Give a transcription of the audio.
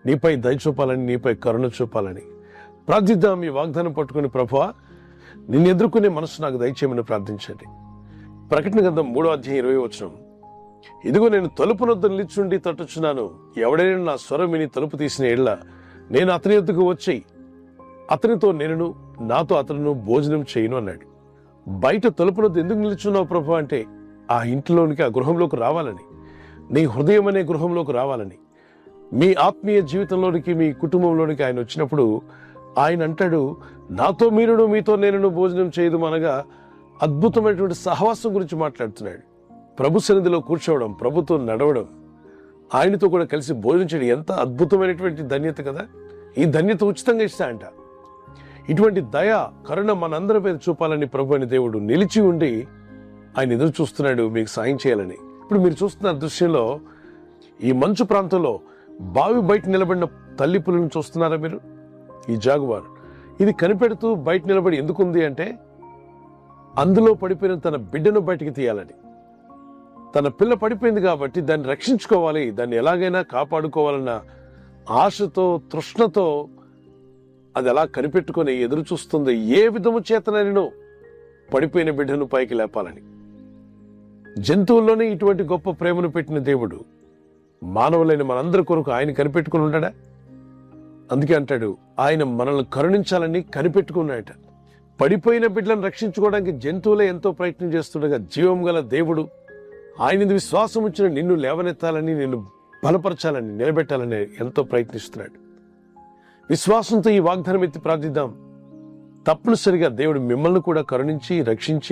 నీపై దయ చూపాలని, నీపై కరుణ చూపాలని ప్రార్థిద్దాం. ఈ వాగ్దానం పట్టుకుని, ప్రభువా నిన్ను ఎదుర్కొనే మనసు నాకు దయచేయమని ప్రార్థించండి. ప్రకటన గ్రంథం 3:20 ఇదిగో నేను తలుపు నొద్ద నిలిచుండి తట్టుచున్నాను. ఎవడైనా నా స్వరం విని తలుపు తీసిన ఎడల నేను అతని యొద్దకు వచ్చి అతనితో నేను, నాతో అతను భోజనం చేయను అన్నాడు. బయట తలుపు నొద్ద ఎందుకు నిలుచున్నావు ప్రభు అంటే, ఆ ఇంట్లోనికి, ఆ గృహంలోకి రావాలని, నీ హృదయం అనే గృహంలోకి రావాలని, మీ ఆత్మీయ జీవితంలోనికి, మీ కుటుంబంలోనికి ఆయన వచ్చినప్పుడు ఆయన అంటాడు, నాతో మీరును, మీతో నేను భోజనం చేయదు అనగా అద్భుతమైనటువంటి సహవాసం గురించి మాట్లాడుతున్నాడు. ప్రభు సన్నిధిలో కూర్చోవడం, ప్రభుతో నడవడం, ఆయనతో కూడా కలిసి భోజనం చేయడం ఎంత అద్భుతమైనటువంటి ధన్యత కదా. ఈ ధన్యత ఉచితంగా ఇస్తా అంట. ఇటువంటి దయ, కరుణ మనందరి మీద చూపాలని ప్రభు అని దేవుడు నిలిచి ఉండి ఆయన ఎదురు చూస్తున్నాడు మీకు సాయం చేయాలని. ఇప్పుడు మీరు చూస్తున్న దృశ్యంలో ఈ మంచు ప్రాంతంలో బావి బయట నిలబడిన తల్లి పులిని చూస్తున్నారా మీరు? ఈ జాగువార్ ఇది కనిపెడుతూ బయట నిలబడి ఎందుకుంది అంటే, అందులో పడిపోయిన తన బిడ్డను బయటికి తీయాలని. తన పిల్ల పడిపోయింది కాబట్టి దాన్ని రక్షించుకోవాలి, దాన్ని ఎలాగైనా కాపాడుకోవాలన్న ఆశతో, తృష్ణతో అది అలా కనిపెట్టుకొని ఎదురు చూస్తుంది. ఏ విధము చేతనైనా పడిపోయిన బిడ్డను పైకి లేపాలని. జంతువుల్లోనే ఇటువంటి గొప్ప ప్రేమను పెట్టిన దేవుడు మానవులైన మనందరి కొరకు ఆయన కనిపెట్టుకుని ఉంటాడా? అందుకే అంటాడు, ఆయన మనల్ని కరుణించాలని కనిపెట్టుకున్నాడట. పడిపోయిన బిడ్డలను రక్షించుకోవడానికి జంతువులే ఎంతో ప్రయత్నం చేస్తుండగా, జీవం గల దేవుడు ఆయన విశ్వాసం వచ్చిన నిన్ను లేవనెత్తాలని, నిన్ను బలపరచాలని, నిలబెట్టాలని ఎంతో ప్రయత్నిస్తున్నాడు. విశ్వాసంతో ఈ వాగ్దానం ఎత్తి ప్రార్థిద్దాం. తప్పనిసరిగా దేవుడు మిమ్మల్ని కూడా కరుణించి, రక్షించి